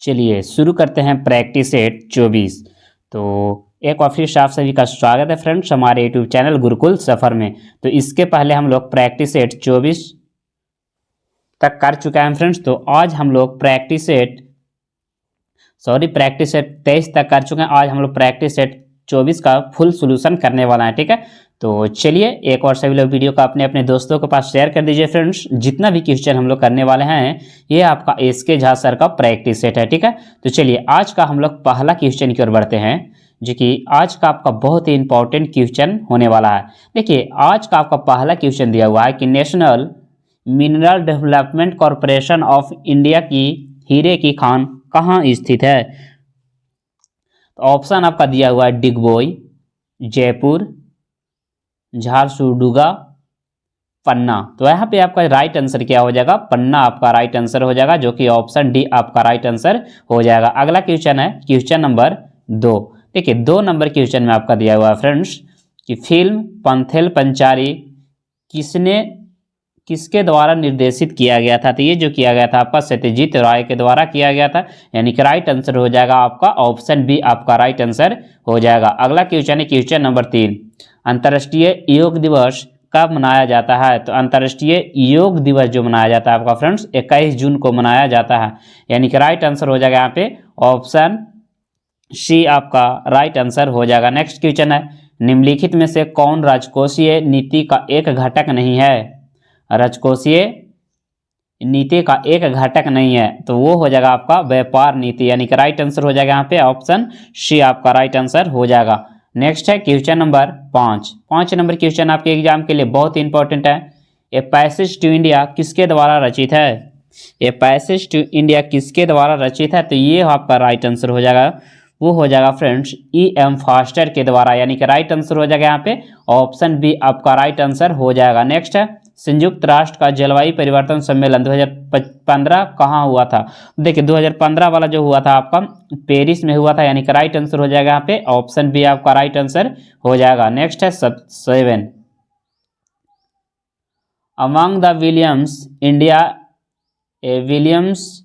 चलिए शुरू करते हैं प्रैक्टिस सेट 24। तो एक बार फिर से आप सभी का स्वागत है फ्रेंड्स हमारे यूट्यूब चैनल गुरुकुल सफ़र में। तो इसके पहले हम लोग प्रैक्टिस सेट 24 तक कर चुके हैं फ्रेंड्स। तो आज हम लोग प्रैक्टिस सेट 23 तक कर चुके हैं। आज हम लोग प्रैक्टिस सेट 24 का फुल सोल्यूशन करने वाला है, ठीक है। तो चलिए एक और सभी लोग वीडियो को अपने अपने दोस्तों के पास शेयर कर दीजिए फ्रेंड्स। जितना भी क्वेश्चन हम लोग करने वाले हैं ये आपका एसके झा सर का प्रैक्टिस सेट है, ठीक है। तो चलिए आज का हम लोग पहला क्वेश्चन की ओर बढ़ते हैं, जो कि आज का आपका बहुत ही इंपॉर्टेंट क्वेश्चन होने वाला है। देखिए आज का आपका पहला क्वेश्चन दिया हुआ है कि national mineral development corporation of India की हीरे की खान कहाँ स्थित है। तो ऑप्शन आपका दिया हुआ है डिगबोई, जयपुर, झारसुगुडा, पन्ना। तो यहाँ पे आपका राइट आंसर क्या हो जाएगा, पन्ना आपका राइट आंसर हो जाएगा, जो कि ऑप्शन डी आपका राइट आंसर हो जाएगा। अगला क्वेश्चन है क्वेश्चन नंबर 2। देखिए 2 नंबर क्वेश्चन में आपका दिया हुआ है फ्रेंड्स कि फिल्म पंथेल पंचारी किसके द्वारा निर्देशित किया गया था। तो ये जो किया गया था आपका सत्यजीत राय के द्वारा किया गया था, यानी कि राइट आंसर हो जाएगा आपका ऑप्शन बी आपका राइट आंसर हो जाएगा। अगला क्वेश्चन है क्वेश्चन नंबर 3। अंतर्राष्ट्रीय योग दिवस कब मनाया जाता है। तो अंतर्राष्ट्रीय योग दिवस जो मनाया जाता है आपका फ्रेंड्स 21 जून को मनाया जाता है, यानी कि राइट आंसर हो जाएगा यहाँ पे ऑप्शन सी आपका राइट आंसर हो जाएगा। नेक्स्ट क्वेश्चन है निम्नलिखित में से कौन राजकोषीय नीति का एक घटक नहीं है। राजकोषीय नीति का एक घटक नहीं है, तो वो हो जाएगा आपका व्यापार नीति, यानी कि राइट आंसर हो जाएगा यहाँ पे ऑप्शन सी आपका राइट आंसर हो जाएगा। नेक्स्ट है क्वेश्चन नंबर 5 नंबर क्वेश्चन आपके एग्जाम के लिए बहुत ही इंपॉर्टेंट है। ए पैसेज टू इंडिया किसके द्वारा रचित है। ए पैसेज टू इंडिया किसके द्वारा रचित है, तो ये आपका राइट आंसर हो जाएगा, वो हो जाएगा फ्रेंड्स E.M. फास्टर के द्वारा, यानी कि राइट आंसर हो जाएगा यहाँ पे ऑप्शन बी आपका राइट आंसर हो जाएगा। नेक्स्ट है संयुक्त राष्ट्र का जलवायु परिवर्तन सम्मेलन 2015 कहाँ हुआ था। देखिए 2015 वाला जो हुआ था आपका पेरिस में हुआ था, यानी कि राइट आंसर हो जाएगा यहाँ पे ऑप्शन बी आपका राइट आंसर हो जाएगा। नेक्स्ट है 7 among the Williams India Williams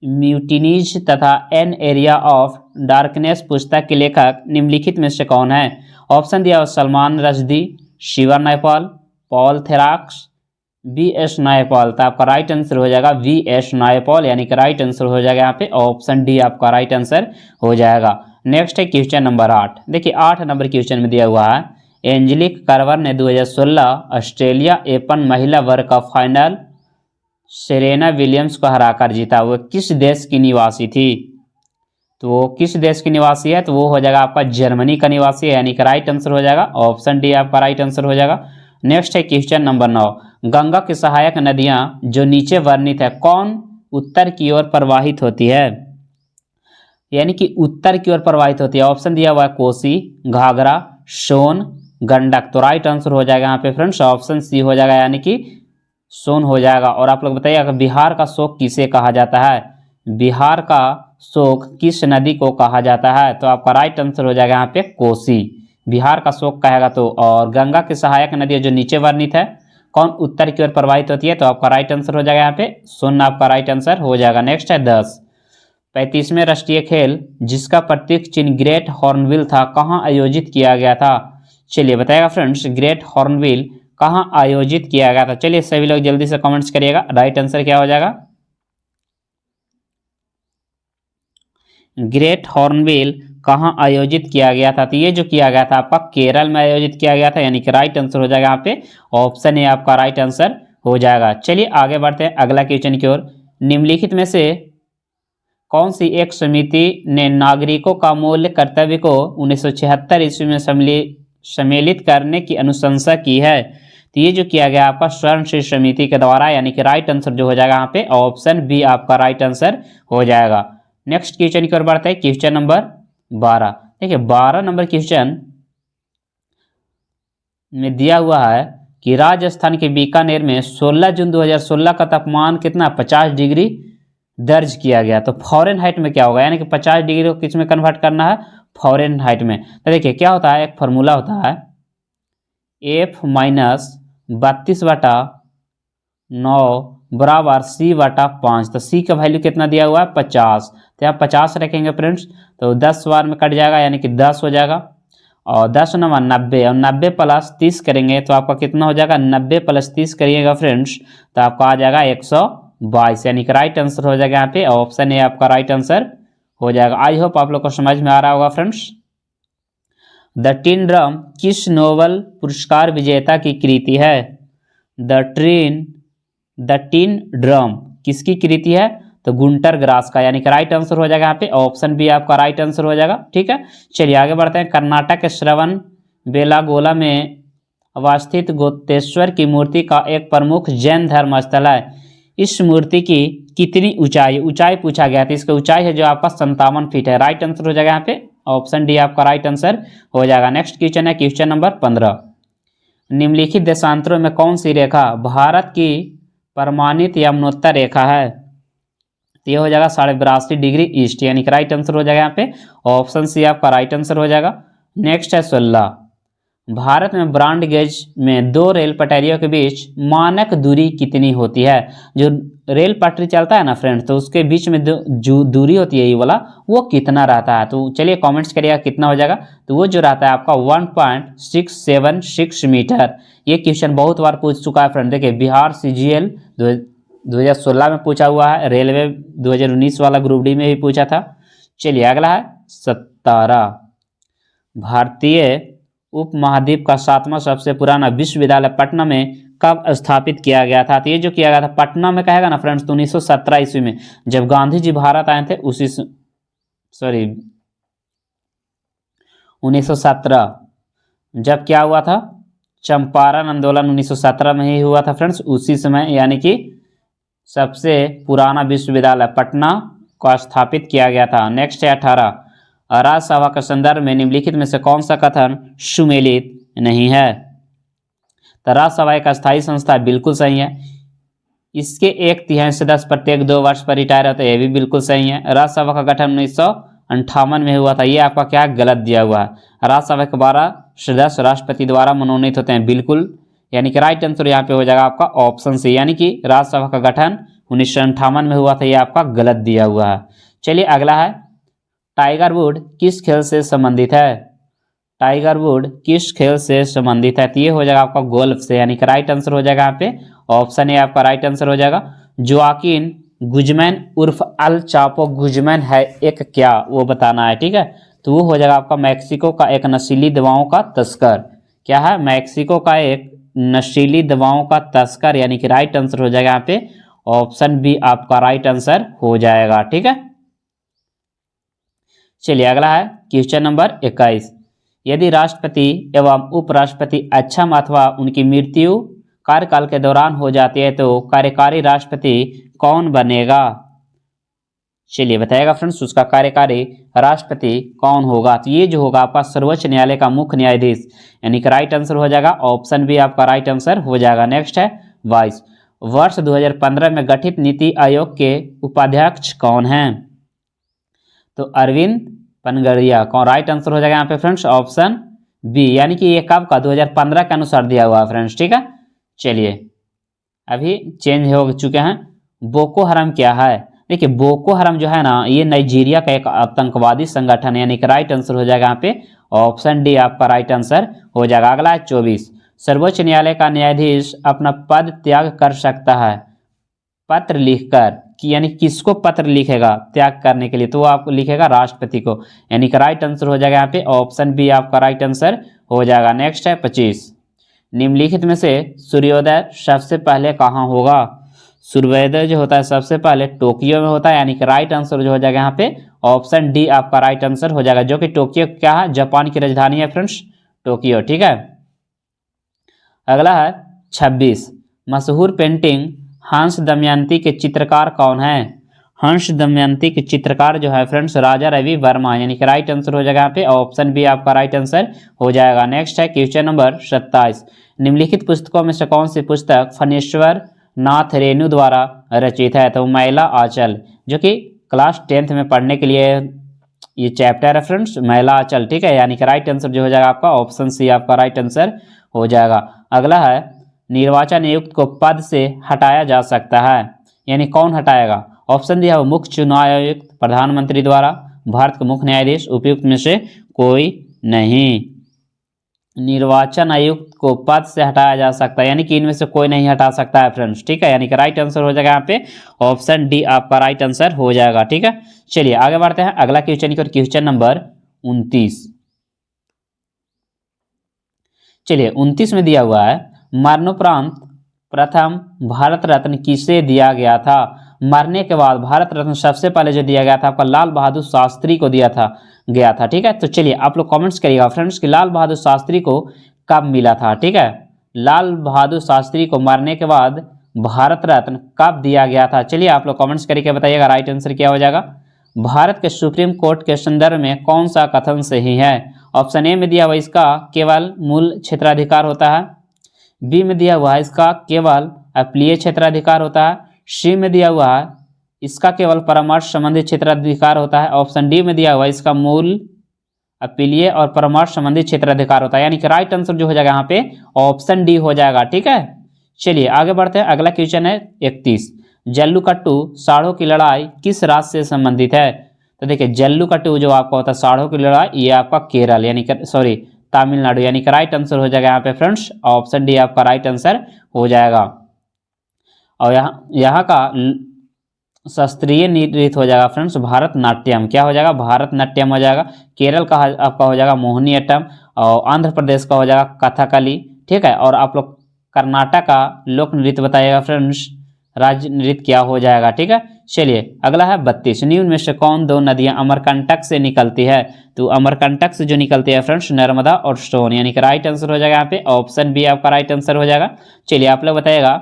mutinies तथा एन एरिया ऑफ डार्कनेस पुस्तक के लेखक निम्नलिखित में से कौन है। ऑप्शन दिया सलमान रश्दी, शिवा नायपॉल, पॉल थेराक्स, V.S. नायपॉल। तो आपका राइट आंसर हो जाएगा V.S. नायपॉल, यानी कि राइट आंसर हो जाएगा यहाँ पे ऑप्शन डी आपका राइट आंसर हो जाएगा। नेक्स्ट है क्वेश्चन नंबर 8। देखिए 8 नंबर क्वेश्चन में दिया हुआ है एंजेलिक कर्बर ने 2016 ऑस्ट्रेलिया ओपन महिला वर्ग का फाइनल सेरेना विलियम्स को हराकर जीता। वो किस देश की निवासी थी। तो वो किस देश की निवासी है, तो वो हो जाएगा आपका जर्मनी का निवासी है, यानी कि राइट आंसर हो जाएगा ऑप्शन डी आपका राइट आंसर हो जाएगा। नेक्स्ट है क्वेश्चन नंबर 9। गंगा की सहायक नदियां जो नीचे वर्णित है कौन उत्तर की ओर प्रवाहित होती है, यानी कि उत्तर की ओर प्रवाहित होती है। ऑप्शन दिया हुआ है कोसी, घाघरा, सोन, गंडक। तो राइट आंसर हो जाएगा यहाँ पे फ्रेंड्स ऑप्शन सी हो जाएगा, यानी कि सोन हो जाएगा। और आप लोग बताइए बिहार का शोक किसे कहा जाता है। बिहार का शोक किस नदी को कहा जाता है, तो आपका राइट आंसर हो जाएगा यहाँ पे कोसी, बिहार का शोक कहेगा तो। और गंगा की सहायक नदी जो नीचे वर्णित है कौन उत्तर की ओर प्रवाहित होती है, तो आपका राइट आंसर हो जाएगा यहाँ पे सोन आपका राइट आंसर हो जाएगा। नेक्स्ट है 10 35वें राष्ट्रीय खेल जिसका प्रतीक चिन्ह ग्रेट हॉर्नबिल था कहाँ आयोजित किया गया था। चलिए बताएगा फ्रेंड्स ग्रेट हॉर्नबिल कहाँ आयोजित किया गया था। चलिए सभी लोग जल्दी से कमेंट्स करिएगा राइट आंसर क्या हो जाएगा। ग्रेट हॉर्नबिल कहाँ आयोजित किया गया था, तो ये जो किया गया था आपका केरल में आयोजित किया गया था, यानी कि राइट आंसर हो जाएगा यहाँ पे ऑप्शन ए आपका राइट आंसर हो जाएगा। चलिए आगे बढ़ते हैं अगला क्वेश्चन की ओर। निम्नलिखित में से कौन सी एक समिति ने नागरिकों का मूल्य कर्तव्य को 1976 ईस्वी में सम्मिलित करने की अनुशंसा की है। तो ये जो किया गया आपका स्वर्ण श्री समिति के द्वारा, यानी कि राइट आंसर जो हो जाएगा यहाँ पे ऑप्शन बी आपका राइट आंसर हो जाएगा। नेक्स्ट क्वेश्चन की ओर बढ़ते हैं क्वेश्चन नंबर 12। देखिए 12 नंबर क्वेश्चन में दिया हुआ है कि राजस्थान के बीकानेर में 16 जून 2016 का तापमान कितना 50 डिग्री दर्ज किया गया। तो फॉरेन हाइट में क्या होगा, यानी कि 50 डिग्री को किस में कन्वर्ट करना है, फॉरेन हाइट में। तो देखिए क्या होता है, एक फार्मूला होता है F - 32/9 बराबर c/5। तो c का वैल्यू कितना दिया हुआ है 50, तो यहाँ 50 रखेंगे फ्रेंड्स, तो 10 बार में कट जाएगा यानी कि 10 हो जाएगा, और 10 नंबर 90, और 90 प्लस 30 करेंगे तो आपका कितना हो जाएगा, 90 प्लस 30 करिएगा फ्रेंड्स तो आपका आ जाएगा 122, यानी कि राइट आंसर हो जाएगा यहाँ पे ऑप्शन ए आपका राइट आंसर हो जाएगा। आई होप आप लोग को समझ में आ रहा होगा फ्रेंड्स। द टिन ड्रम किस नोबेल पुरस्कार विजेता की कृति है? द टिन ड्रम किसकी कृति है? तो गुंटर ग्रास का, यानी कि राइट आंसर हो जाएगा यहाँ पे ऑप्शन बी आपका राइट आंसर हो जाएगा। ठीक है, चलिए आगे बढ़ते हैं। कर्नाटक के श्रवण बेलागोला में अवस्थित गोतेश्वर की मूर्ति का एक प्रमुख जैन धर्म स्थल है। इस मूर्ति की कितनी ऊंचाई पूछा गया था, इसका ऊंचाई है जो आपका 57 फीट है। राइट आंसर हो जाएगा यहाँ पे ऑप्शन डी आपका राइट आंसर हो जाएगा। नेक्स्ट क्वेश्चन है क्वेश्चन नंबर 15। निम्नलिखित देशांतरों में कौन सी रेखा भारत की प्रमाणित यमुनोत्तर रेखा है? तो ये हो जाएगा 82.5 डिग्री ईस्ट, यानी कि राइट आंसर हो जाएगा यहाँ पे ऑप्शन सी आपका राइट आंसर हो जाएगा। नेक्स्ट है 16। भारत में ब्रॉड गेज में दो रेल पटरियों के बीच मानक दूरी कितनी होती है? जो रेल पटरी चलता है ना फ्रेंड्स, तो उसके बीच में जो दूरी होती है ये वाला, वो कितना रहता है? तो चलिए कमेंट्स करिएगा कितना हो जाएगा। तो वो जो रहता है आपका 1.676 मीटर। ये क्वेश्चन बहुत बार पूछ चुका है फ्रेंड। देखिए बिहार CGL 2016 में पूछा हुआ है, रेलवे 2019 वाला ग्रुप डी में भी पूछा था। चलिए अगला है 17। भारतीय उपमहाद्वीप का 7वां सबसे पुराना विश्वविद्यालय पटना में कब स्थापित किया गया था? तो ये जो किया गया था पटना में कहेगा ना फ्रेंड्स, तो 1917 ईस्वी में जब गांधी जी भारत आए थे 1917 जब क्या हुआ था, चंपारण आंदोलन 1917 में ही हुआ था फ्रेंड्स, उसी समय यानी कि सबसे पुराना विश्वविद्यालय पटना को स्थापित किया गया था। नेक्स्ट है 18। राज्यसभा के संदर्भ में निम्नलिखित में से कौन सा कथन सुमेलित नहीं है? तो राज्यसभा एक अस्थायी संस्था है, बिल्कुल सही है। इसके 1/3 सदस्य प्रत्येक 2 वर्ष पर रिटायर होते हैं, ये भी बिल्कुल सही है। राज्यसभा का गठन 1958 में हुआ था, ये आपका क्या गलत दिया हुआ है। राज्यसभा के 12 सदस्य राष्ट्रपति द्वारा मनोनीत होते हैं, बिल्कुल, यानी कि राइट आंसर यहाँ पे हो जाएगा आपका ऑप्शन सी, यानी कि राज्यसभा का गठन 1958 में हुआ था, ये आपका गलत दिया हुआ है। चलिए अगला है टाइगर वुड किस खेल से संबंधित है? टाइगर वुड किस खेल से संबंधित है? तो ये हो जाएगा आपका गोल्फ से, यानी कि राइट आंसर हो जाएगा यहाँ पे ऑप्शन ए आपका राइट आंसर हो जाएगा। जोआकिन गुजमैन उर्फ अल चापो गुजमैन है एक क्या, वो बताना है। ठीक है, तो वो हो जाएगा आपका मैक्सिको का एक नशीली दवाओं का तस्कर। क्या है? मैक्सिको का एक नशीली दवाओं का तस्कर, यानी कि राइट आंसर हो जाएगा यहाँ पे ऑप्शन बी आपका राइट आंसर हो जाएगा। ठीक है, चलिए अगला है क्वेश्चन नंबर 21। यदि राष्ट्रपति एवं उपराष्ट्रपति अक्षम अथवा उनकी मृत्यु कार्यकाल के दौरान हो जाती है तो कार्यकारी राष्ट्रपति कौन बनेगा? चलिए बताएगा फ्रेंड्स, उसका कार्यकारी राष्ट्रपति कौन होगा? तो ये जो होगा आपका सर्वोच्च न्यायालय का मुख्य न्यायाधीश, यानी कि राइट आंसर हो जाएगा ऑप्शन बी आपका राइट आंसर हो जाएगा। नेक्स्ट है 22। वर्ष 2015 में गठित नीति आयोग के उपाध्यक्ष कौन हैं? तो अरविंद पनगड़िया कौन, राइट आंसर हो जाएगा यहाँ पे फ्रेंड्स ऑप्शन बी, यानी कि ये कब का 2015 के अनुसार दिया हुआ है फ्रेंड्स। ठीक है, चलिए अभी चेंज हो चुके हैं। बोको हराम क्या है? देखिए बोको हराम जो है ना, ये नाइजीरिया का एक आतंकवादी संगठन है, यानी कि राइट आंसर हो जाएगा यहाँ पे ऑप्शन डी आपका राइट आंसर हो जाएगा। अगला है 24। सर्वोच्च न्यायालय का न्यायाधीश अपना पद त्याग कर सकता है पत्र लिखकर, कि यानी किसको पत्र लिखेगा त्याग करने के लिए? तो वो आपको लिखेगा राष्ट्रपति को, यानी कि राइट आंसर हो जाएगा यहाँ पे ऑप्शन बी आपका राइट आंसर हो जाएगा। नेक्स्ट है 25। निम्नलिखित में से सूर्योदय सबसे पहले कहाँ होगा? सूर्योदय जो होता है सबसे पहले टोक्यो में होता है, यानी कि राइट आंसर जो हो जाएगा यहाँ पे ऑप्शन डी आपका राइट आंसर हो जाएगा, जो कि टोक्यो क्या है, जापान की राजधानी है फ्रेंड्स, टोक्यो। ठीक है, अगला है 26। मशहूर पेंटिंग हंस दमयंती के चित्रकार कौन है? हंस दमयंती के चित्रकार जो है फ्रेंड्स राजा रवि वर्मा, यानी कि राइट आंसर हो जाएगा यहाँ पे ऑप्शन बी आपका राइट आंसर हो जाएगा। नेक्स्ट है क्वेश्चन नंबर 27। निम्नलिखित पुस्तकों में से कौन सी पुस्तक फणेश्वर नाथ रेणु द्वारा रचित है? तो महिला आंचल, जो कि क्लास 10th में पढ़ने के लिए ये चैप्टर है फ्रेंड्स, महिला आंचल। ठीक है, यानी कि राइट आंसर जो हो जाएगा आपका ऑप्शन सी आपका राइट आंसर हो जाएगा। अगला है निर्वाचन आयुक्त को पद से हटाया जा सकता है, यानी कौन हटाएगा? ऑप्शन दिया है मुख्य चुनाव आयुक्त, प्रधानमंत्री द्वारा, भारत के मुख्य न्यायाधीश, उपयुक्त में से कोई नहीं। निर्वाचन आयुक्त को पद से हटाया जा सकता है, यानी कि इनमें से कोई नहीं हटा सकता है फ्रेंड्स, ठीक है। यानी कि राइट आंसर हो जाएगा यहाँ पे ऑप्शन डी आपका राइट आंसर हो जाएगा, ठीक है। चलिए आगे बढ़ते हैं अगला क्वेश्चन की ओर, क्वेश्चन नंबर 29। चलिए 29 में दिया हुआ है, मरणोपरांत प्रथम भारत रत्न किसे दिया गया था? मरने के बाद भारत रत्न सबसे पहले जो दिया गया था आपका लाल बहादुर शास्त्री को गया था, ठीक है। तो चलिए आप लोग कमेंट्स करिएगा फ्रेंड्स कि लाल बहादुर शास्त्री को कब मिला था, ठीक है। लाल बहादुर शास्त्री को मरने के बाद भारत रत्न कब दिया गया था? चलिए आप लोग कमेंट्स करके बताइएगा राइट आंसर क्या हो जाएगा। भारत के सुप्रीम कोर्ट के संदर्भ में कौन सा कथन सही है? ऑप्शन ए में दिया हुआ इसका केवल मूल क्षेत्राधिकार होता है, बी में दिया हुआ है इसका केवल अपीलीय क्षेत्राधिकार होता है, सी में दिया हुआ है इसका केवल परामर्श संबंधी क्षेत्राधिकार होता है, ऑप्शन डी में दिया हुआ है इसका मूल अपीलीय और परामर्श संबंधी क्षेत्राधिकार होता है। यानी कि राइट आंसर जो हो जाएगा यहाँ पे ऑप्शन डी हो जाएगा, ठीक है। चलिए आगे बढ़ते हैं, अगला क्वेश्चन है 31। जल्लीकट्टू साड़ों की लड़ाई किस राज्य से संबंधित है? तो देखिए जल्लीकट्टू जो आपका होता है साड़ों की लड़ाई, ये आपका केरल यानी कि सॉरी तमिलनाडु, यानी कि राइट आंसर हो जाएगा यहाँ पे फ्रेंड्स ऑप्शन डी आपका राइट आंसर हो जाएगा। और यहाँ का शास्त्रीय नृत्य हो जाएगा फ्रेंड्स भारतनाट्यम, क्या हो जाएगा? भारतनाट्यम हो जाएगा। केरल का आपका हो जाएगा मोहिनीअट्टम, और आंध्र प्रदेश का हो जाएगा कथकली, ठीक है। और आप लोग कर्नाटक का लोक नृत्य बताइएगा फ्रेंड्स, राज्य नृत्य क्या हो जाएगा, ठीक है। चलिए अगला है 32। निम्न में से कौन दो नदियां अमरकंटक से निकलती है? तो अमरकंटक से जो निकलती है फ्रेंड्स नर्मदा और सोन, यानी कि राइट आंसर हो जाएगा यहाँ पे ऑप्शन बी आपका राइट आंसर हो जाएगा। चलिए आप लोग बताइएगा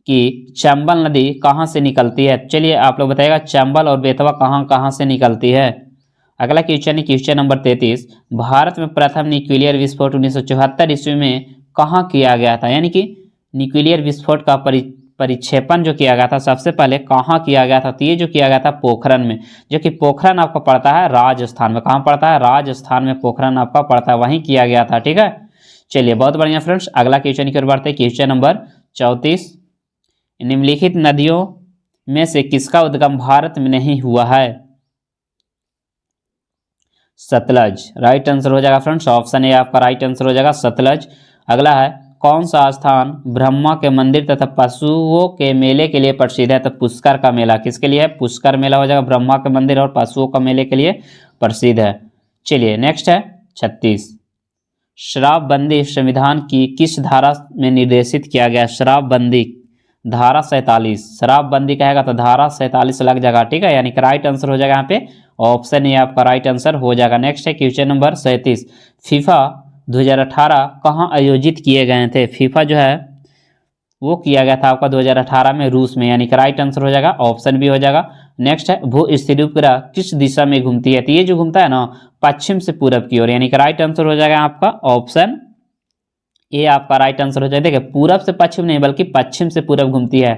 कि चंबल नदी कहाँ से निकलती है? चलिए आप लोग बताइएगा चंबल और बेतवा कहाँ कहाँ से निकलती है। अगला क्वेश्चन है क्वेश्चन नंबर 33। भारत में प्रथम न्यूक्लियर विस्फोट 1974 ईस्वी में कहाँ किया गया था? यानी कि न्यूक्लियर विस्फोट का परिक्षेपण जो किया गया था सबसे पहले कहाँ किया गया था? तो ये जो किया गया था पोखरन में, जो कि पोखरन आपका पड़ता है राजस्थान में। कहाँ पड़ता है? राजस्थान में पोखरन आपका पड़ता है, वहीं किया गया था, ठीक है। चलिए बहुत बढ़िया फ्रेंड्स, अगला क्वेश्चन की ओर बढ़ते हैं, क्वेश्चन नंबर 34। निम्नलिखित नदियों में से किसका उद्गम भारत में नहीं हुआ है? सतलज, राइट आंसर हो जाएगा फ्रेंड्स ऑप्शन ए आपका राइट आंसर हो जाएगा सतलज। अगला है कौन सा स्थान ब्रह्मा के मंदिर तथा पशुओं के मेले के लिए प्रसिद्ध है? तो पुष्कर का मेला किसके लिए है? पुष्कर मेला हो जाएगा, ब्रह्मा के मंदिर और पशुओं का मेले के लिए प्रसिद्ध है। चलिए नेक्स्ट है 36। शराबबंदी संविधान की किस धारा में निर्देशित किया गया? शराबबंदी धारा 47, शराबबंदी कहेगा तो धारा 47 लग जाएगा, ठीक है। यानी कि राइट आंसर हो जाएगा यहाँ पे ऑप्शन ए आपका राइट आंसर हो जाएगा। नेक्स्ट है क्वेश्चन नंबर 37। फीफा 2018 कहाँ आयोजित किए गए थे? फीफा जो है वो किया गया था आपका 2018 में रूस में, यानी कि राइट आंसर हो जाएगा ऑप्शन बी हो जाएगा। नेक्स्ट है भू स्थिर उपग्रह किस दिशा में घूमती है? तो ये जो घूमता है ना पश्चिम से पूरब की ओर, यानी कि राइट आंसर हो जाएगा आपका ऑप्शन ए आपका राइट आंसर हो जाएगा। देखिए पूरब से पश्चिम नहीं बल्कि पश्चिम से पूरब घूमती है,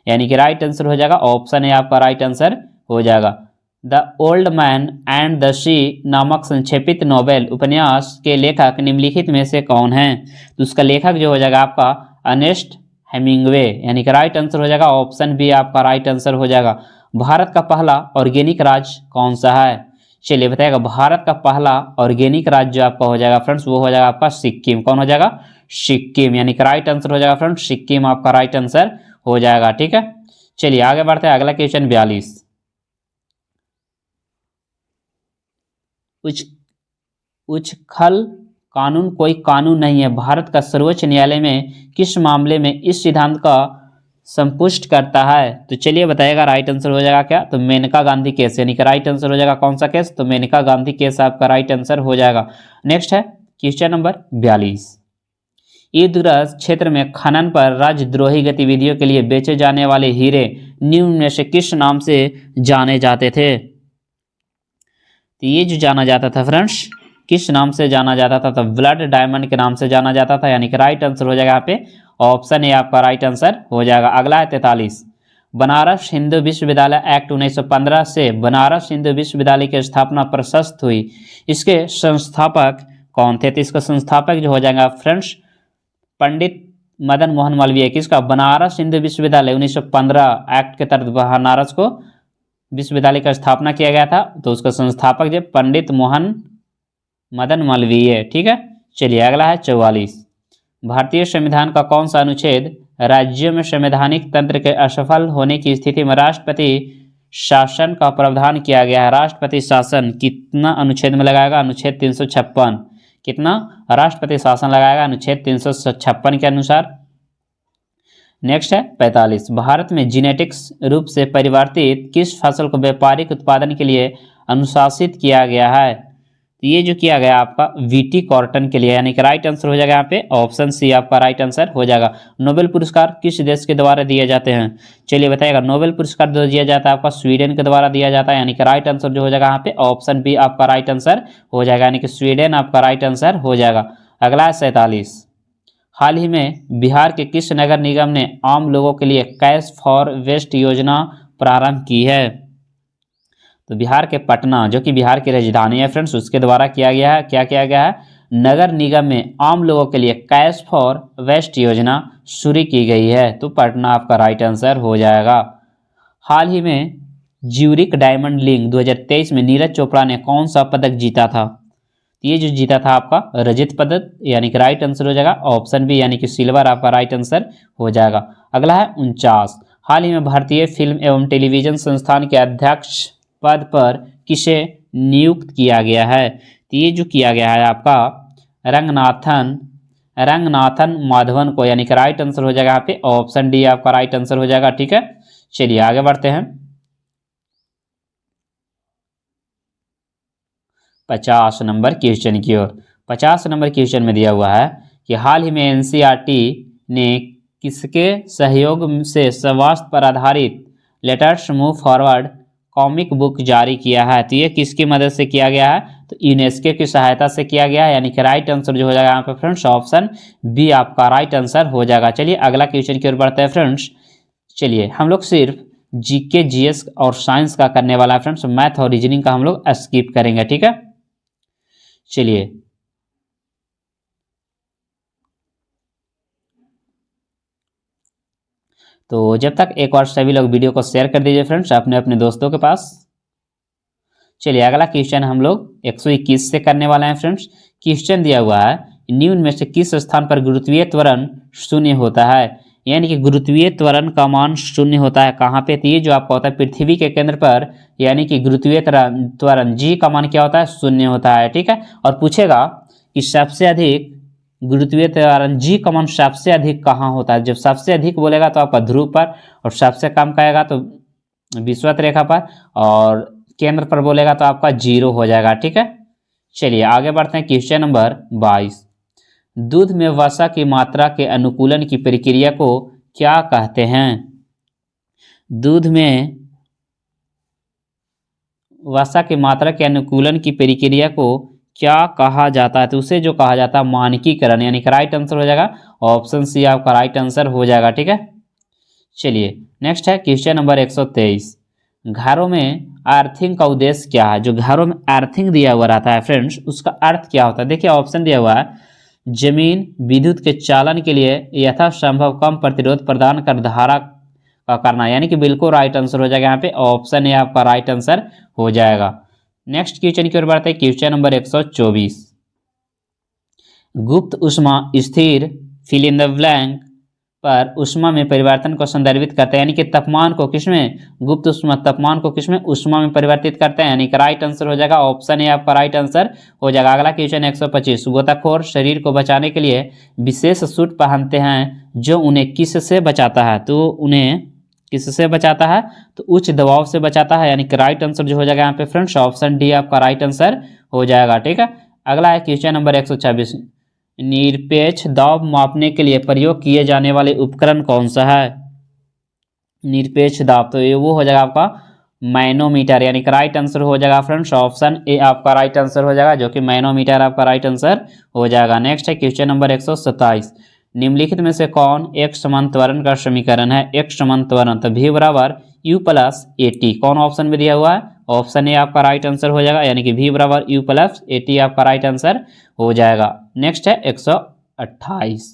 यानी कि राइट आंसर हो जाएगा ऑप्शन ए आपका राइट आंसर हो जाएगा। The old man and the sea नामक संक्षेपित नोवेल उपन्यास के लेखक निम्नलिखित में से कौन है? तो उसका लेखक जो हो जाएगा आपका अर्नेस्ट हेमिंग्वे, यानी कि राइट आंसर हो जाएगा ऑप्शन बी आपका राइट आंसर हो जाएगा। भारत का पहला ऑर्गेनिक राज्य कौन सा है? चलिए बताइएगा भारत का पहला ऑर्गेनिक राज्य जो आपका हो जाएगा फ्रेंड्स वो हो जाएगा आपका सिक्किम। कौन हो जाएगा? सिक्किम, यानी कि राइट आंसर हो जाएगा फ्रेंड्स सिक्किम आपका राइट आंसर हो जाएगा, ठीक है। चलिए आगे बढ़ते हैं, अगला क्वेश्चन 42। उच्छल कानून कोई कानून नहीं है, भारत का सर्वोच्च न्यायालय में किस मामले में इस सिद्धांत का संपुष्ट करता है? तो चलिए बताइएगा राइट आंसर हो जाएगा क्या? तो मेनका गांधी केस, यानी कि राइट आंसर हो जाएगा कौन सा केस? तो मेनका गांधी केस आपका राइट आंसर हो जाएगा। नेक्स्ट है क्वेश्चन नंबर 42। ईदग्रस्त क्षेत्र में खनन पर राजद्रोही गतिविधियों के लिए बेचे जाने वाले हीरे निम्न में से किस नाम से जाने जाते थे? तो ये जो जाना जाता था फ्रेंड्स किस नाम से जाना जाता था? तो ब्लड डायमंड के नाम से जाना जाता था, यानी कि राइट आंसर हो जाएगा यहाँ पे ऑप्शन ए आपका राइट आंसर हो जाएगा। अगला है 43। बनारस हिंदू विश्वविद्यालय एक्ट 1915 से बनारस हिंदू विश्वविद्यालय की स्थापना प्रशस्त हुई, इसके संस्थापक कौन थे? तो इसका संस्थापक जो हो जाएगा फ्रेंड्स पंडित मदन मोहन मालवीय किसका? बनारस हिंदू विश्वविद्यालय 1915 एक्ट के तहत बनारस को विश्वविद्यालय का स्थापना किया गया था, तो उसका संस्थापक जो पंडित मोहन मदन मालवीय। ठीक है, चलिए अगला है 44। भारतीय संविधान का कौन सा अनुच्छेद राज्यों में संवैधानिक तंत्र के असफल होने की स्थिति में राष्ट्रपति शासन का प्रावधान किया गया है? राष्ट्रपति शासन कितना अनुच्छेद में लगाएगा? अनुच्छेद 356। कितना? राष्ट्रपति शासन लगाएगा अनुच्छेद 356 के अनुसार। नेक्स्ट है 45। भारत में जेनेटिक्स रूप से परिवर्तित किस फसल को व्यापारिक उत्पादन के लिए अनुशासित किया गया है? तो ये जो किया गया आपका वीटी कॉटन के लिए, यानी कि राइट आंसर हो जाएगा यहाँ पे ऑप्शन सी आपका राइट आंसर हो जाएगा। नोबेल पुरस्कार किस देश के द्वारा दिए जाते हैं? चलिए बताइएगा। नोबेल पुरस्कार दिया जाता है आपका स्वीडन के द्वारा दिया जाता है, यानी कि राइट आंसर जो हो जाएगा यहाँ पे ऑप्शन बी आपका राइट आंसर हो जाएगा, यानी कि स्वीडन आपका राइट आंसर हो जाएगा। अगला है 47। हाल ही में बिहार के किस नगर निगम ने आम लोगों के लिए कैश फॉर वेस्ट योजना प्रारंभ की है? तो बिहार के पटना, जो कि बिहार की राजधानी है फ्रेंड्स, उसके द्वारा किया गया है। क्या किया गया है? नगर निगम में आम लोगों के लिए कैश फॉर वेस्ट योजना शुरू की गई है, तो पटना आपका राइट आंसर हो जाएगा। हाल ही में ज्यूरिक डायमंड लीग 2023 में नीरज चोपड़ा ने कौन सा पदक जीता था? ये जो जीता था आपका रजत पदक, यानी कि राइट आंसर हो जाएगा ऑप्शन बी, यानी कि सिल्वर आपका राइट आंसर हो जाएगा। अगला है 49। हाल ही में भारतीय फिल्म एवं टेलीविजन संस्थान के अध्यक्ष पद पर किसे नियुक्त किया गया है? तो ये जो किया गया है आपका रंगनाथन माधवन को, यानी कि राइट आंसर हो जाएगा यहाँ पे ऑप्शन डी आपका राइट आंसर हो जाएगा। ठीक है, चलिए आगे बढ़ते हैं। 50 नंबर क्वेश्चन की ओर। 50 नंबर क्वेश्चन में दिया हुआ है कि हाल ही में एनसीईआरटी ने किसके सहयोग से स्वास्थ्य पर आधारित let's move forward comic book जारी किया है? तो ये किसकी मदद से किया गया है? तो यूनेस्को की सहायता से किया गया है, यानी कि राइट आंसर जो हो जाएगा यहाँ पे फ्रेंड्स ऑप्शन बी आपका राइट आंसर हो जाएगा। चलिए अगला क्वेश्चन की ओर बढ़ते हैं फ्रेंड्स। चलिए हम लोग सिर्फ जीके जीएस और साइंस का करने वाला है फ्रेंड्स, मैथ और रीजनिंग का हम लोग स्किप करेंगे। ठीक है, चलिए तो जब तक एक बार सभी लोग वीडियो को शेयर कर दीजिए फ्रेंड्स अपने अपने दोस्तों के पास। चलिए अगला क्वेश्चन हम लोग 121 से करने वाले हैं फ्रेंड्स। क्वेश्चन दिया हुआ है निम्न में से किस स्थान पर गुरुत्वीय त्वरण शून्य होता है? यानी कि गुरुत्वीय त्वरण का मान शून्य होता है कहाँ पे? तो ये जो आपका होता है पृथ्वी के केंद्र पर, यानी कि गुरुत्वीय त्वरण जी का मान क्या होता है? शून्य होता है। ठीक है, और पूछेगा कि सबसे अधिक गुरुत्वीय त्वरण जी का मान सबसे अधिक कहाँ होता है? जब सबसे अधिक बोलेगा तो आपका ध्रुव पर, और सबसे कम कहेगा तो विषुवत रेखा पर, और केंद्र पर बोलेगा तो आपका 0 हो जाएगा। ठीक है, चलिए आगे बढ़ते हैं। Question number 22। दूध में वसा की मात्रा के अनुकूलन की प्रक्रिया को क्या कहते हैं? दूध में वसा की मात्रा के अनुकूलन की प्रक्रिया को क्या कहा जाता है? तो उसे जो कहा जाता है मानकीकरण, यानी कि राइट आंसर हो जाएगा ऑप्शन सी आपका राइट आंसर हो जाएगा। ठीक है, चलिए नेक्स्ट है क्वेश्चन नंबर 123। घरों में अर्थिंग का उद्देश्य क्या है? जो घरों में अर्थिंग दिया हुआ रहता है फ्रेंड्स, उसका अर्थ क्या होता है? देखिए ऑप्शन दिया हुआ है जमीन विद्युत के चालन के लिए यथासंभव कम प्रतिरोध प्रदान कर धारा का करना, यानी कि बिल्कुल राइट आंसर हो जाएगा यहाँ पे ऑप्शन ए आपका राइट आंसर हो जाएगा। नेक्स्ट क्वेश्चन की ओर बढ़ते हैं। Question number 124। गुप्त ऊष्मा स्थिर फिल इन द ब्लैंक पर ऊष्मा में परिवर्तन को संदर्भित करते हैं, यानी कि तापमान को किसमें? गुप्त ऊष्मा तापमान को किसमें? ऊष्मा में परिवर्तित करते हैं, यानी कि राइट आंसर हो जाएगा ऑप्शन ए आपका राइट आंसर हो जाएगा। अगला क्वेश्चन 125। गोताखोर शरीर को बचाने के लिए विशेष सूट पहनते हैं जो उन्हें किससे बचाता है? तो उन्हें किससे बचाता है? तो उच्च दबाव से बचाता है, यानी कि राइट आंसर जो हो जाएगा यहाँ पे फ्रेंड्स ऑप्शन डी आपका राइट आंसर हो जाएगा। ठीक है, अगला है क्वेश्चन नंबर 126। निरपेक्ष दाब मापने के लिए प्रयोग किए जाने वाले उपकरण कौन सा है? निरपेक्ष दाब, तो ये वो हो जाएगा आपका मैनोमीटर, यानी कि राइट आंसर हो जाएगा फ्रेंड्स ऑप्शन ए आपका राइट आंसर हो जाएगा, जो कि मैनोमीटर आपका राइट आंसर हो जाएगा। नेक्स्ट है क्वेश्चन नंबर 127। निम्नलिखित में से कौन एक समान त्वरण का समीकरण है? एक समान त्वरण, तो v बराबर u प्लस ए टी, कौन ऑप्शन में दिया हुआ है? ऑप्शन ए आपका राइट आंसर हो जाएगा, यानी कि v बराबर u प्लस ए टी आपका राइट आंसर हो जाएगा। नेक्स्ट है 128।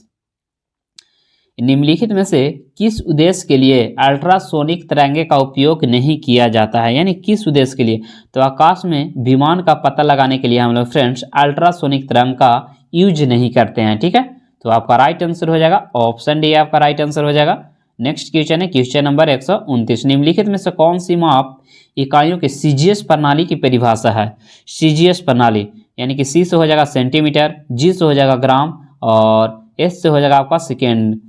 निम्नलिखित में से किस उद्देश्य के लिए अल्ट्रासोनिक तरंगे का उपयोग नहीं किया जाता है, यानी किस उद्देश्य के लिए। तो आकाश में विमान का पता लगाने के लिए हम लोग फ्रेंड्स अल्ट्रासोनिक तरंग का यूज नहीं करते हैं, ठीक है। तो आपका राइट आंसर हो जाएगा ऑप्शन डी, आपका राइट आंसर हो जाएगा। नेक्स्ट क्वेश्चन है क्वेश्चन नंबर 129। निम्नलिखित में से कौन सी माप इकाइयों के सीजीएस प्रणाली की परिभाषा है। सीजीएस प्रणाली यानी कि सी से हो जाएगा सेंटीमीटर, जी से हो जाएगा ग्राम और एस से हो जाएगा आपका सेकेंड,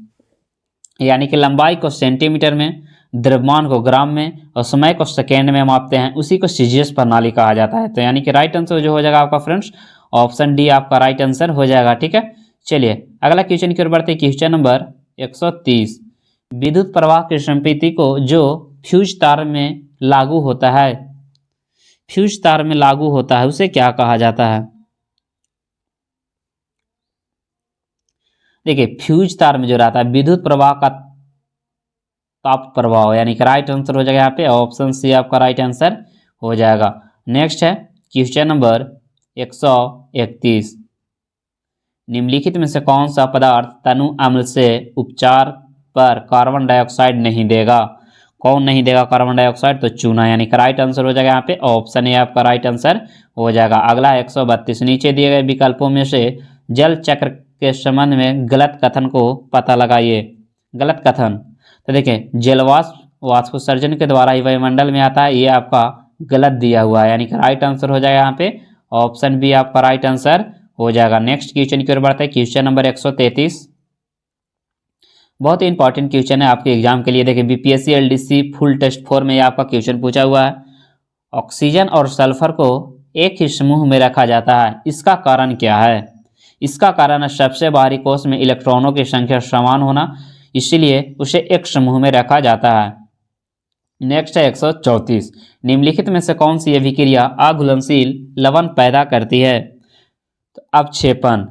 यानी कि लंबाई को सेंटीमीटर में, द्रव्यमान को ग्राम में और समय को सेकेंड में मापते हैं, उसी को सीजीएस प्रणाली कहा जाता है। तो यानी कि राइट आंसर जो हो जाएगा आपका फ्रेंड्स ऑप्शन डी आपका राइट आंसर हो जाएगा, ठीक है। चलिए अगला क्वेश्चन की ओर बढ़ते हैं। Question number 130। विद्युत प्रवाह की संपत्ति को जो फ्यूज तार में लागू होता है, फ्यूज तार में लागू होता है, उसे क्या कहा जाता है। देखिए फ्यूज तार में जो रहता है विद्युत प्रवाह का ताप प्रवाह, यानी कि राइट आंसर हो जाएगा यहाँ पे ऑप्शन सी आपका राइट आंसर हो जाएगा। नेक्स्ट है क्वेश्चन नंबर 131। निम्नलिखित में से कौन सा पदार्थ तनु अम्ल से उपचार पर कार्बन डाइऑक्साइड नहीं देगा। कौन नहीं देगा कार्बन डाइऑक्साइड, तो चूना, यानी कि राइट आंसर हो जाएगा यहाँ पे ऑप्शन ए आपका राइट आंसर हो जाएगा। अगला 132। नीचे दिए गए विकल्पों में से जल चक्र के संबंध में गलत कथन को पता लगाइए। गलत कथन, तो देखिए जलवाष्प वाष्पोत्सर्जन के द्वारा ही वायुमंडल में आता है, ये आपका गलत दिया हुआ है, यानी कि राइट आंसर हो जाएगा यहाँ पे ऑप्शन बी आपका राइट आंसर हो जाएगा। नेक्स्ट क्वेश्चन की ओर बढ़ते हैं। Question number 133। बहुत ही इंपॉर्टेंट क्वेश्चन है आपके एग्जाम के लिए। देखिए बीपीएससी एलडीसी फुल टेस्ट 4 में आपका क्वेश्चन पूछा हुआ है। ऑक्सीजन और सल्फर को एक ही समूह में रखा जाता है, इसका कारण क्या है। इसका कारण है सबसे बाहरी कोश में इलेक्ट्रॉनों की संख्या समान होना, इसीलिए उसे एक समूह में रखा जाता है। नेक्स्ट है 134। निम्नलिखित में से कौन सी अभिक्रिया अघुलनशील लवण पैदा करती है। तो अवक्षेपण,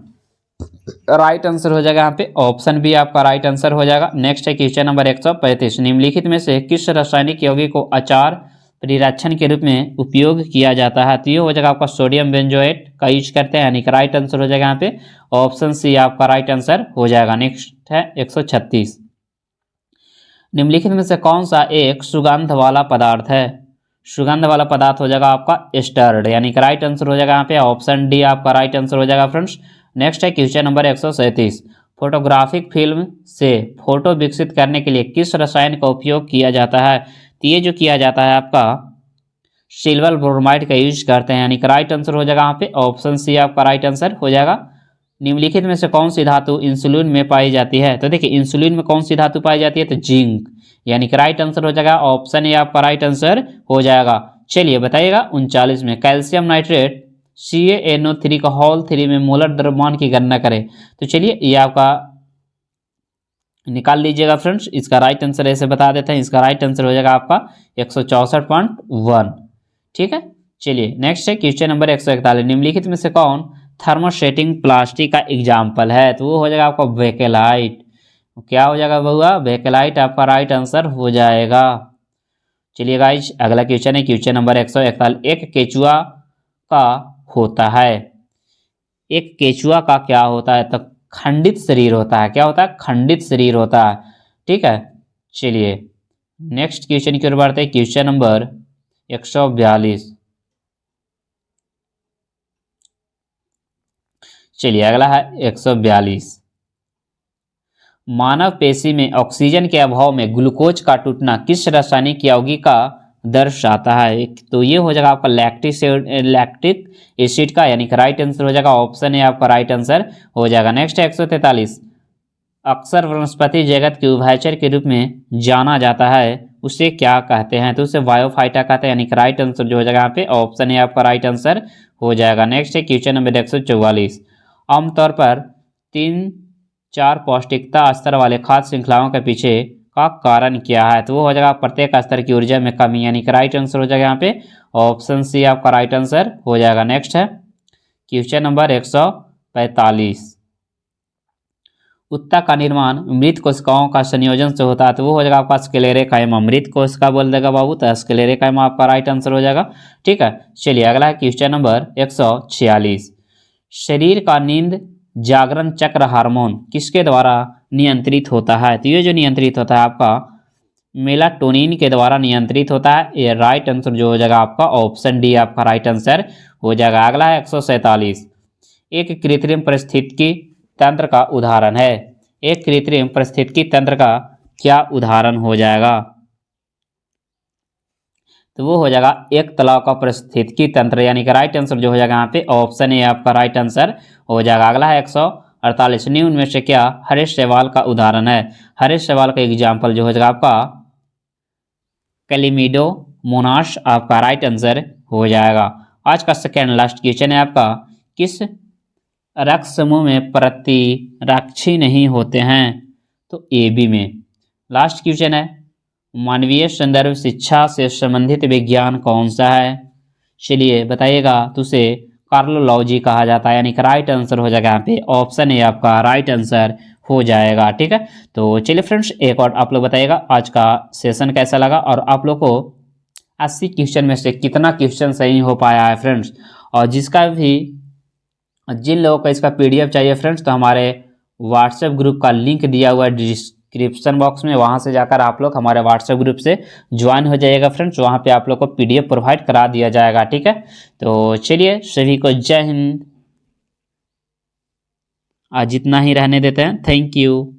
राइट आंसर हो जाएगा यहाँ पे ऑप्शन बी आपका राइट आंसर हो जाएगा। नेक्स्ट है क्वेश्चन नंबर 135। निम्नलिखित में से किस रासायनिक यौगिक को अचार परिरक्षण के रूप में उपयोग किया जाता है। तो ये हो जाएगा आपका सोडियम बेंजोएट का यूज करते हैं, यानी कि राइट आंसर हो जाएगा यहाँ पे ऑप्शन सी आपका राइट आंसर हो जाएगा। नेक्स्ट है 136। निम्नलिखित में से कौन सा एक सुगंध वाला पदार्थ है। सुगंध वाला पदार्थ हो जाएगा आपका स्टर्ड, यानी कि राइट आंसर हो जाएगा यहाँ पे ऑप्शन डी आपका राइट आंसर हो जाएगा फ्रेंड्स। नेक्स्ट है क्वेश्चन नंबर 137। फोटोग्राफिक फिल्म से फोटो विकसित करने के लिए किस रसायन का उपयोग किया जाता है। तो ये जो किया जाता है आपका सिल्वर ब्रोमाइड का यूज करते हैं, यानी कि राइट आंसर हो जाएगा यहाँ पे ऑप्शन सी आपका राइट आंसर हो जाएगा। निम्नलिखित में से कौन सी धातु इंसुलिन में पाई जाती है। तो देखिए इंसुलिन में कौन सी धातु पाई जाती है, तो जिंक, यानी कि राइट आंसर हो जाएगा ऑप्शन ए आपका राइट आंसर हो जाएगा। चलिए बताइएगा 39 में कैल्शियम नाइट्रेट CaNO3 का होल 3 में मोलर द्रव्यमान की गणना करें। तो चलिए ये आपका निकाल लीजिएगा फ्रेंड्स। इसका राइट आंसर ऐसे बता देते हैं, इसका राइट आंसर हो जाएगा आपका 164.1, ठीक है। चलिए नेक्स्ट है क्वेश्चन नंबर 141। निम्नलिखित में से कौन थर्मोसेटिंग प्लास्टिक का एग्जाम्पल है। तो वो हो जाएगा आपका बेकेलाइट। क्या हो जाएगा बहुआ, बेकेलाइट आपका राइट आंसर हो जाएगा। चलिए गाइज अगला क्वेश्चन है क्वेश्चन नंबर 141। एक केचुआ का होता है, एक केचुआ का क्या होता है, तो खंडित शरीर होता है। क्या होता है, खंडित शरीर होता है, ठीक है। चलिए नेक्स्ट क्वेश्चन की ओर बढ़ते हैं। Question number 142। चलिए अगला है 142। मानव पेशी में ऑक्सीजन के अभाव में ग्लूकोज का टूटना किस रासायनिक यौगिक का दर्शाता है। तो ये हो जाएगा आपका लैक्टिक एसिड का, यानी कि राइट आंसर हो जाएगा ऑप्शन ए आपका राइट आंसर हो जाएगा। नेक्स्ट है 143। अक्सर वनस्पति जगत के उभयचर के रूप में जाना जाता है, उसे क्या कहते हैं। तो उसे बायोफाइटा कहते हैं, यानी कि राइट आंसर जो हो जाएगा यहाँ पे ऑप्शन ए आपका राइट आंसर हो जाएगा। नेक्स्ट है क्वेश्चन नंबर 144। आमतौर पर 3-4 पौष्टिकता स्तर वाले खाद्य श्रृंखलाओं के पीछे का कारण क्या है। तो वो हो जाएगा प्रत्येक स्तर की ऊर्जा में कमी, यानी कि राइट आंसर हो जाएगा यहाँ पे ऑप्शन सी आपका राइट आंसर हो जाएगा। नेक्स्ट है क्वेश्चन नंबर 145। उत्तक का निर्माण मृत कोशिकाओं का संयोजन से होता है। तो वो हो जाएगा आपका स्क्लेरेकाइमा। मृत कोशिका बोल देगा बाबू, तो स्क्लेरेकाइमा आपका राइट आंसर हो जाएगा, ठीक है। चलिए अगला है क्वेश्चन नंबर 146। शरीर का नींद जागरण चक्र हार्मोन किसके द्वारा नियंत्रित होता है? तो ये जो नियंत्रित होता है आपका मेलाटोनिन के द्वारा नियंत्रित होता है। ये राइट आंसर जो हो जाएगा आपका ऑप्शन डी आपका राइट आंसर हो जाएगा। अगला है 147, एक कृत्रिम पारिस्थितिकी तंत्र का उदाहरण है। एक कृत्रिम पारिस्थितिकी तंत्र का क्या उदाहरण हो जाएगा? तो वो हो जाएगा एक तलाव का पारिस्थितिकी तंत्र, यानी कि राइट आंसर जो हो जाएगा यहाँ पे ऑप्शन ए आपका राइट आंसर हो जाएगा। अगला है 148, निम्न में से क्या हरीश शैवाल का उदाहरण है? हरीश शैवाल का एग्जाम्पल जो हो जाएगा आपका कैलिमिडो मोनाश आपका राइट आंसर हो जाएगा। आज का सेकेंड लास्ट क्वेश्चन है आपका, किस रक्त समूह में प्रतिरक्षी नहीं होते हैं? तो ए बी में। लास्ट क्वेश्चन है, मानवीय संदर्भ शिक्षा से संबंधित विज्ञान कौन सा है? चलिए बताइएगा। तो उसे कार्लोलॉजी कहा जाता है, यानी कि राइट आंसर हो जाएगा यहाँ पे ऑप्शन ए आपका राइट आंसर हो जाएगा। ठीक है, तो चलिए फ्रेंड्स एक और आप लोग बताइएगा आज का सेशन कैसा लगा और आप लोग को 80 क्वेश्चन में से कितना क्वेश्चन सही हो पाया है फ्रेंड्स। और जिसका भी जिन लोगों को इसका पीडीएफ चाहिए फ्रेंड्स, तो हमारे व्हाट्सएप ग्रुप का लिंक दिया हुआ है डिस्क्रिप्शन बॉक्स में, वहां से जाकर आप लोग हमारे व्हाट्सएप ग्रुप से ज्वाइन हो जाइएगा फ्रेंड्स। वहां पे आप लोग को पीडीएफ प्रोवाइड करा दिया जाएगा। ठीक है, तो चलिए सभी को जय हिंद। आज इतना ही रहने देते हैं। Thank you.